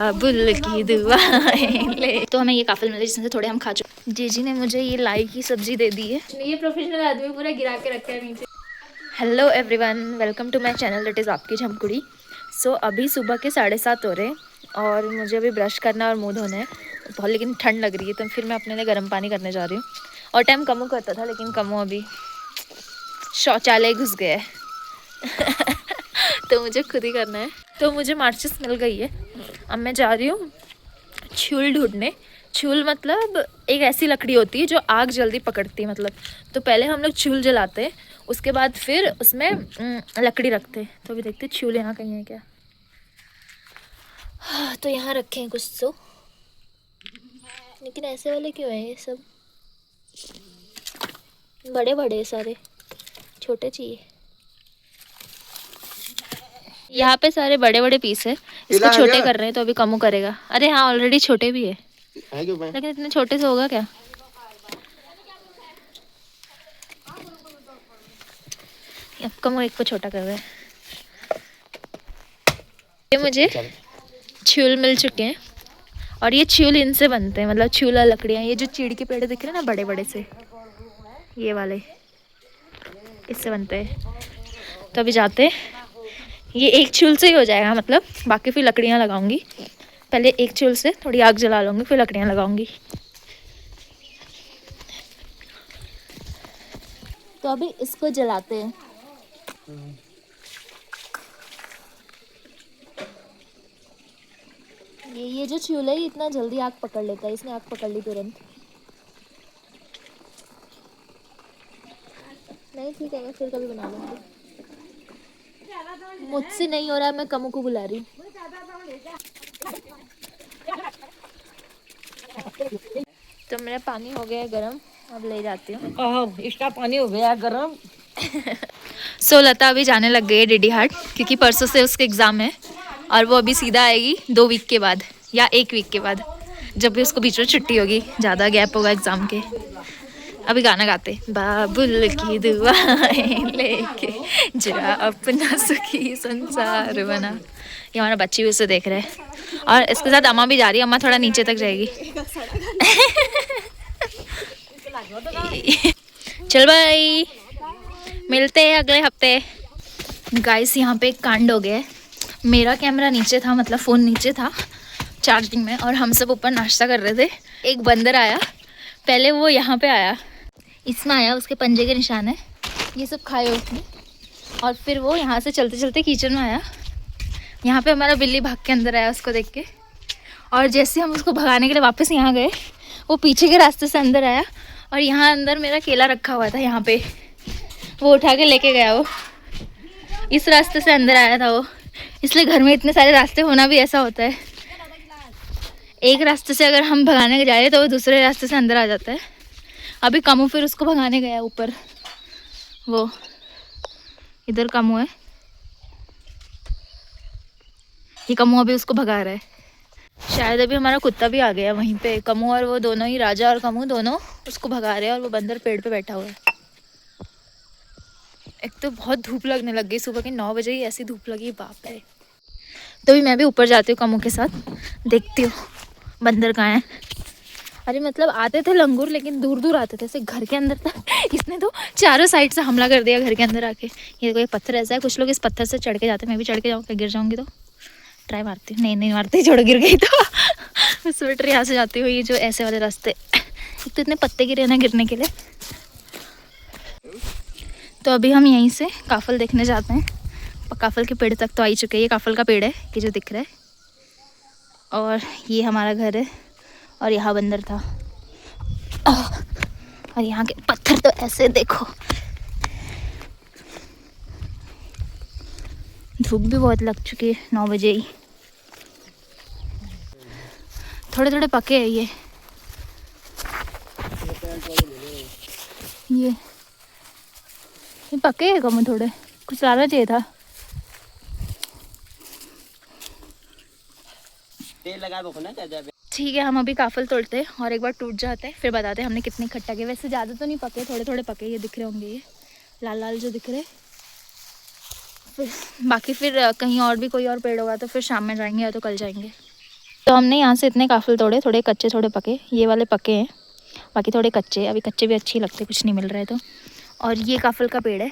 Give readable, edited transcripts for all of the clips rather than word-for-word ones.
Bull की दुआएं ले। तो हमें ये काफिल मिले जिसमें से थोड़े हम खा चुके। जीजी ने मुझे ये लाई की सब्जी दे दी है। ये प्रोफेशनल आदमी पूरा गिरा के रखा है नीचे। Hello everyone, welcome to my channel that is आपकी झमकुड़ी। सो अभी सुबह के 7:30 हो रहे हैं और मुझे अभी ब्रश करना और मुंह धोना है बहुत, लेकिन ठंड लग रही है तो फिर मैं अपने लिए गर्म पानी करने जा रही हूँ। और टाइम कमो करता था लेकिन कमो अभी शौचालय घुस गया है तो मुझे खुद ही करना है। तो मुझे माचिस मिल गई है। अब मैं जा रही हूँ छूल ढूंढने। छूल मतलब एक ऐसी लकड़ी होती है जो आग जल्दी पकड़ती है। मतलब तो पहले हम लोग छूल जलाते हैं, उसके बाद फिर उसमें लकड़ी रखते हैं। तो अभी देखते हैं छूल यहाँ कहीं है क्या। तो यहाँ रखे हैं कुछ तो, लेकिन ऐसे वाले क्यों हैं ये सब? बड़े बड़े सारे, छोटे चाहिए। यहाँ पे सारे बड़े बड़े पीस है, इसको छोटे कर रहे हैं तो अभी कमो करेगा। अरे हाँ, ऑलरेडी छोटे भी है लेकिन इतने छोटे से होगा क्या? अब कमो एक को छोटा कर रहा है। ये मुझे छूल मिल चुके हैं और ये छूल इनसे बनते हैं, मतलब छूला लकड़ियाँ। ये जो चीड़ के पेड़ दिख रहे हैं ना बड़े बड़े से, ये वाले इससे बनते हैं। तो अभी जाते हैं, ये एक छूल से ही हो जाएगा, मतलब बाकी फिर लकड़ियाँ लगाऊंगी। पहले एक छूल से थोड़ी आग जला लूँगी फिर लकड़ियाँ लगाऊंगी। तो अभी इसको जलाते हैं। ये जो छूल है ये इतना जल्दी आग पकड़ लेता है, इसने आग पकड़ ली तुरंत। नहीं ठीक है, मैं फिर कभी बना लूँगी। मुझसे नहीं हो रहा है, मैं कमू को बुला रही हूँ। तो मेरा पानी हो गया है गरम, अब ले जाती हूँ। इसका पानी हो गया गरम। सो लता अभी जाने लग गई है डीडी हाट, क्योंकि परसों से उसके एग्ज़ाम है और वो अभी सीधा आएगी 2 वीक के बाद या 1 वीक के बाद, जब भी उसको बीच में छुट्टी होगी, ज़्यादा गैप होगा एग्ज़ाम के। अभी गाना गाते, बाबुल की दुआएं लेके जरा अपना सुखी संसार बना। ये हमारा बच्ची भी उसे देख रहे हैं और इसके साथ अम्मा भी जा रही है। अम्मा थोड़ा नीचे तक जाएगी चल भाई, मिलते हैं अगले हफ्ते। गाइस यहाँ पे एक कांड हो गया है। मेरा कैमरा नीचे था, मतलब फ़ोन नीचे था चार्जिंग में, और हम सब ऊपर नाश्ता कर रहे थे। एक बंदर आया, पहले वो यहाँ पे आया, इसमें आया, उसके पंजे के निशान है, ये सब खाए उसने। और फिर वो यहाँ से चलते चलते किचन में आया। यहाँ पे हमारा बिल्ली भाग के अंदर आया उसको देख के, और जैसे हम उसको भगाने के लिए वापस यहाँ गए, वो पीछे के रास्ते से अंदर आया और यहाँ अंदर मेरा केला रखा हुआ था, यहाँ पे वो उठा के लेके गया। वो इस रास्ते से अंदर आया था वो, इसलिए घर में इतने सारे रास्ते होना भी ऐसा होता है। एक रास्ते से अगर हम भगाने जाए तो वो दूसरे रास्ते से अंदर आ जाता है। अभी कमू फिर उसको भगाने गया ऊपर, वो इधर कमू है, ये कमू अभी उसको भगा रहा है। शायद अभी हमारा कुत्ता भी आ गया वहीं पे। कमू और वो दोनों ही, राजा और कमू दोनों उसको भगा रहे हैं और वो बंदर पेड़ पे बैठा हुआ है। एक तो बहुत धूप लगने लग गई, सुबह के 9 बजे ही ऐसी धूप लगी, बाप रे। तो भी मैं भी ऊपर जाती हूँ कमू के साथ, देखती हूँ बंदर कहाँ है। अरे मतलब आते थे लंगूर, लेकिन दूर दूर आते थे, ऐसे घर के अंदर तक इसने तो चारों साइड से हमला कर दिया घर के अंदर आके। ये कोई पत्थर ऐसा है, कुछ लोग इस पत्थर से चढ़ के जाते हैं। मैं भी चढ़ के जाऊँ, गिर जाऊँगी तो ट्राई मारती हूँ। नहीं मारती, छोड़, गिर गई तो स्वेटर यहाँ से जाती हूँ। ये जो ऐसे वाले रास्ते, एक तो इतने पत्ते गिरे ना गिरने के लिए। तो अभी हम यहीं से काफल देखने जाते हैं। काफल के पेड़ तक तो आ ही चुके हैं। ये काफल का पेड़ है कि जो दिख रहा है, और ये हमारा घर है, और यहाँ बंदर था। और यहाँ के पत्थर तो ऐसे देखो। धूप भी बहुत लग चुकी है, 9 बजे ही। थोड़े थोड़े पके हैं ये पके है कम, थोड़े कुछ लाना चाहिए था। तेल लगा दो ना। ठीक है, हम अभी काफल तोड़ते हैं और एक बार टूट जाते हैं, फिर बताते हैं हमने कितने इकट्ठा किए। वैसे ज़्यादा तो नहीं पके, थोड़े थोड़े पके, ये दिख रहे होंगे, ये लाल लाल जो दिख रहे। फिर बाकी फिर कहीं और भी कोई और पेड़ होगा तो फिर शाम में जाएंगे या तो कल जाएंगे। तो हमने यहाँ से इतने काफिल तोड़े, थोड़े कच्चे थोड़े पके, ये वाले पके हैं, बाकी थोड़े कच्चे, अभी कच्चे भी अच्छी लगते, कुछ नहीं मिल रहा है तो। और ये काफिल का पेड़ है,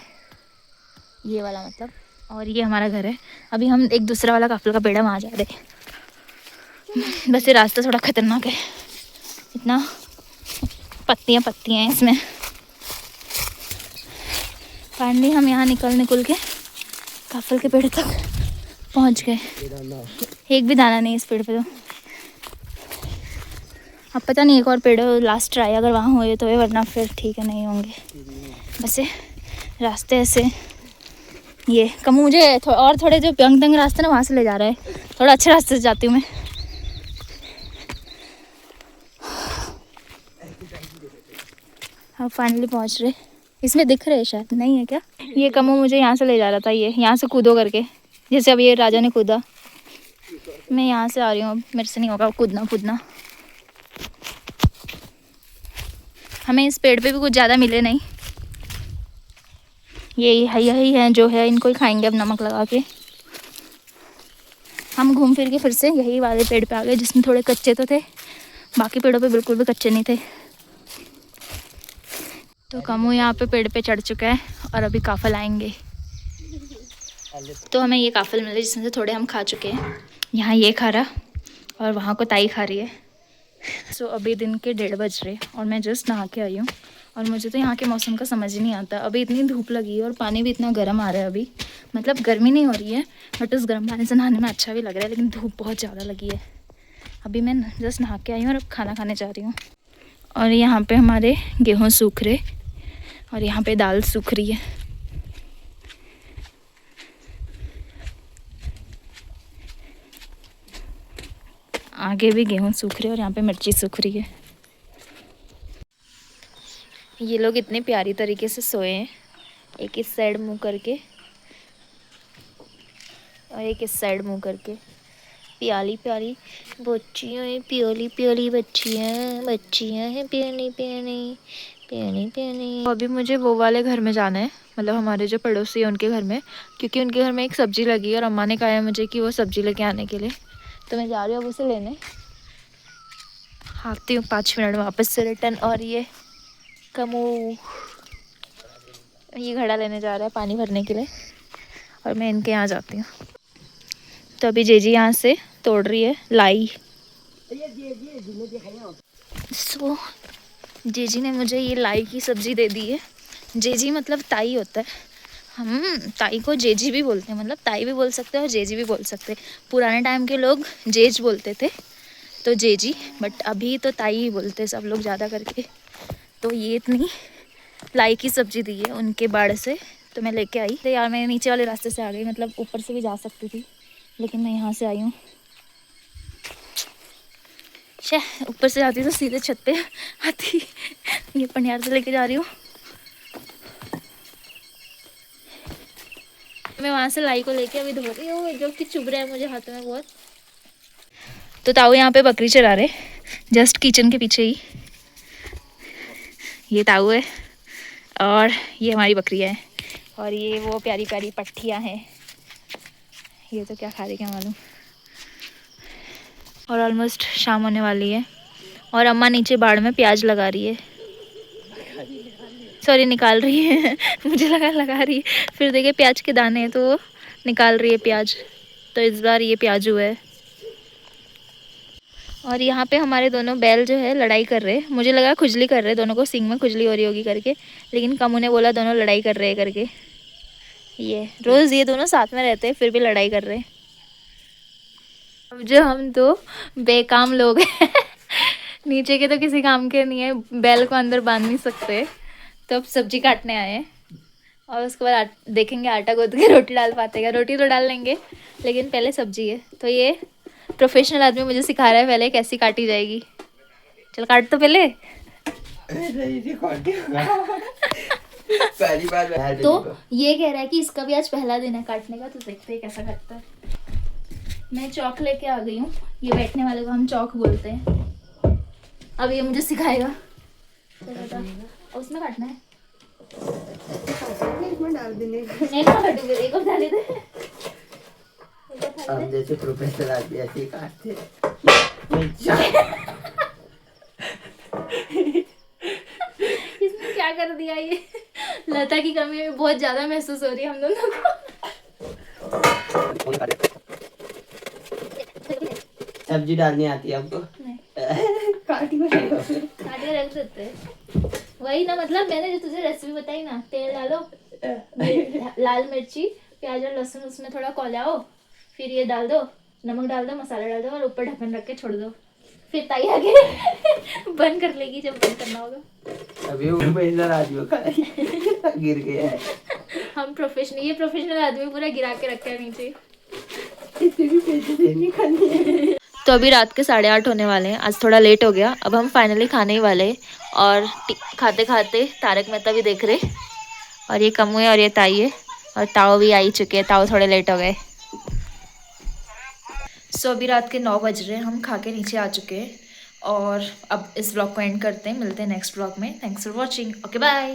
ये वाला मतलब, और ये हमारा घर है। अभी हम एक दूसरा वाला काफिल का पेड़ है वहाँ जा रहे हैं। बस ये रास्ता थोड़ा खतरनाक है, इतना पत्तियाँ पत्तियाँ हैं इसमें। फाइनली हम यहाँ निकल के काफिल के पेड़ तक पहुँच गए। एक भी दाना नहीं इस पेड़ पे तो। अब पता नहीं एक और पेड़ है, लास्ट ट्राई अगर वहाँ हुए तो है, वरना फिर ठीक है नहीं होंगे। वैसे रास्ते ऐसे, ये कम मुझे और थोड़े जो व्यंग तंग रास्ते ना वहाँ से ले जा रहा है, थोड़ा अच्छे रास्ते से जाती हूँ मैं। अब फाइनली पहुँच रहे, इसमें दिख रहे शायद नहीं है क्या, ये कमू मुझे यहाँ से ले जा रहा था, ये यहाँ से कूदो करके, जैसे अब ये राजा ने कूदा, मैं यहाँ से आ रही हूँ, अब मेरे से नहीं होगा कूदना। हमें इस पेड़ पे भी कुछ ज़्यादा मिले नहीं, यही है जो है, इनको ही खाएंगे अब नमक लगा के। हम घूम फिर के फिर से यही वाले पेड़ पे आ गए, जिसमें थोड़े कच्चे तो थे, बाकी पेड़ों पे बिल्कुल भी कच्चे नहीं थे। तो कमू यहाँ पे पेड़ पे चढ़ चुका है और अभी काफल आएंगे, तो हमें ये काफल मिले जिसमें से थोड़े हम खा चुके हैं। यहाँ ये खा रहा और वहाँ को ताई खा रही है। सो अभी दिन के 1:30 बज रहे और मैं जस्ट नहा के आई हूँ, और मुझे तो यहाँ के मौसम का समझ ही नहीं आता। अभी इतनी धूप लगी है और पानी भी इतना गर्म आ रहा है अभी, मतलब गर्मी नहीं हो रही है, बट उस गर्म पानी से नहाने में अच्छा भी लग रहा है, लेकिन धूप बहुत ज़्यादा लगी है। अभी मैं जस्ट नहा के आई हूँ और अब खाना खाने जा रही हूँ। और यहाँ पे हमारे गेहूँ सूख रहे और यहाँ पे दाल सूख रही है। आगे भी गेहूँ सूख रहे और यहाँ पे मिर्ची सूख रही है। ये लोग इतने प्यारी तरीके से सोए हैं, एक इस साइड मुंह करके और एक इस साइड मुंह करके। प्याली प्याली बच्चियाँ हैं, प्याली प्याली बच्चियाँ हैं, प्याली प्याली प्याली प्याली। अभी मुझे वो वाले घर में जाना है, मतलब हमारे जो पड़ोसी है उनके घर में, क्योंकि उनके घर में एक सब्जी लगी है और अम्मा ने कहा है मुझे कि वो सब्जी लेके आने के लिए, तो मैं जा रही हूँ अब उसे लेने। आती हूँ 5 मिनट वापस से रिटर्न। और ये कमू ये घड़ा लेने जा रहा है पानी भरने के लिए, और मैं इनके यहाँ जाती हूँ। तो अभी जेजी यहाँ से तोड़ रही है लाई। सो जेजी ने मुझे ये लाई की सब्जी दे दी है। जेजी मतलब ताई होता है, हम ताई को जेजी भी बोलते हैं, मतलब ताई भी बोल सकते हैं और जेजी भी बोल सकते हैं। पुराने टाइम के लोग जेज बोलते थे तो जेजी, बट अभी तो ताई ही बोलते हैं सब लोग ज़्यादा करके। तो ये इतनी लाई की सब्जी दी है उनके बाड़ से, तो मैं लेके आई। तो यार मैं नीचे वाले रास्ते से आ गई, मतलब ऊपर से भी जा सकती थी, लेकिन मैं यहाँ से आई हूँ। ऊपर से जाती तो सीधे छत पे आती। ये पनियार से लेके जा रही हूँ। मैं वहाँ से लाई को लेके अभी धो रही हूँ, जो कि चुभ रहा है मुझे हाथ में बहुत। तो ताऊ यहाँ पे बकरी चरा रहे, जस्ट किचन के पीछे ही। ये ताऊ है और ये हमारी बकरियाँ हैं, और ये वो प्यारी प्यारी पट्टियाँ हैं। ये तो क्या खा रही क्या मालूम। और ऑलमोस्ट शाम होने वाली है और अम्मा नीचे बाड़ में प्याज लगा रही है, सॉरी निकाल रही है। मुझे लगा रही है, फिर देखे प्याज के दाने हैं तो वो निकाल रही है प्याज। तो इस बार ये प्याज हुआ है। और यहाँ पे हमारे दोनों बैल जो है लड़ाई कर रहे हैं। मुझे लगा खुजली कर रहे, दोनों को सींग में खुजली हो रही होगी करके, लेकिन कमू ने बोला दोनों लड़ाई कर रहे हैं करके। ये रोज़ ये दोनों साथ में रहते हैं फिर भी लड़ाई कर रहे हैं। अब जो हम दो बेकाम लोग हैं नीचे के तो किसी काम के नहीं है, बैल को अंदर बांध नहीं सकते, तो अब सब्जी काटने आए हैं। और उसके बाद देखेंगे आटा गूंथ के रोटी डाल पाते क्या। रोटी तो डाल लेंगे, लेकिन पहले सब्जी है। तो ये प्रोफेशनल आदमी मुझे सिखा रहा है पहले कैसी काटी जाएगी। चल काट तो पहले। तो ये कह रहा है कि इसका भी आज पहला दिन है काटने का, तो देखते हैं कैसा काटता है। मैं चौक लेके आ गई हूँ, ये बैठने वाले को हम चौक बोलते हैं। अब ये मुझे सिखाएगा। तो उसमें काटना है, डाल देने एक डाले थे। हम जैसे प्रोफेसर आदमी ऐसे ही काटते। इसने क्या कर दिया ये? लता की कमी बहुत ज्यादा महसूस हो रही है हम दोनों को। सब्जी डालनी आती है हमको। काटी में काटे रख देते हैं। वही ना, मतलब मैंने जो तुझे रेसिपी बताई ना, तेल डालो, लाल मिर्ची, प्याज और लहसुन, उसमें थोड़ा खौलाओ, फिर ये डाल दो, नमक डाल दो, मसाला डाल दो और ऊपर ढक्कन रख के छोड़ दो, फिर ताई आगे बंद कर लेगी जब बंद करना होगा। अभी ऊपर इधर आदमी गिर गया है। हम प्रोफेशनल, ये प्रोफेशनल आदमी पूरा गिरा के रखे हैं नीचे। इतने भी पैसे देने का नहीं है। तो अभी रात के 8:30 होने वाले हैं, आज थोड़ा लेट हो गया। अब हम फाइनली खाने ही वाले हैं और खाते खाते तारक मेहता भी देख रहे, और ये कमू है और ये ताई है और ताऊ भी आ ही चुके हैं। ताऊ थोड़े लेट हो गए। सो अभी रात के 9 बज रहे हैं, हम खा के नीचे आ चुके हैं और अब इस ब्लॉग को एंड करते हैं। मिलते हैं नेक्स्ट ब्लॉग में। Thanks for watching. Okay bye.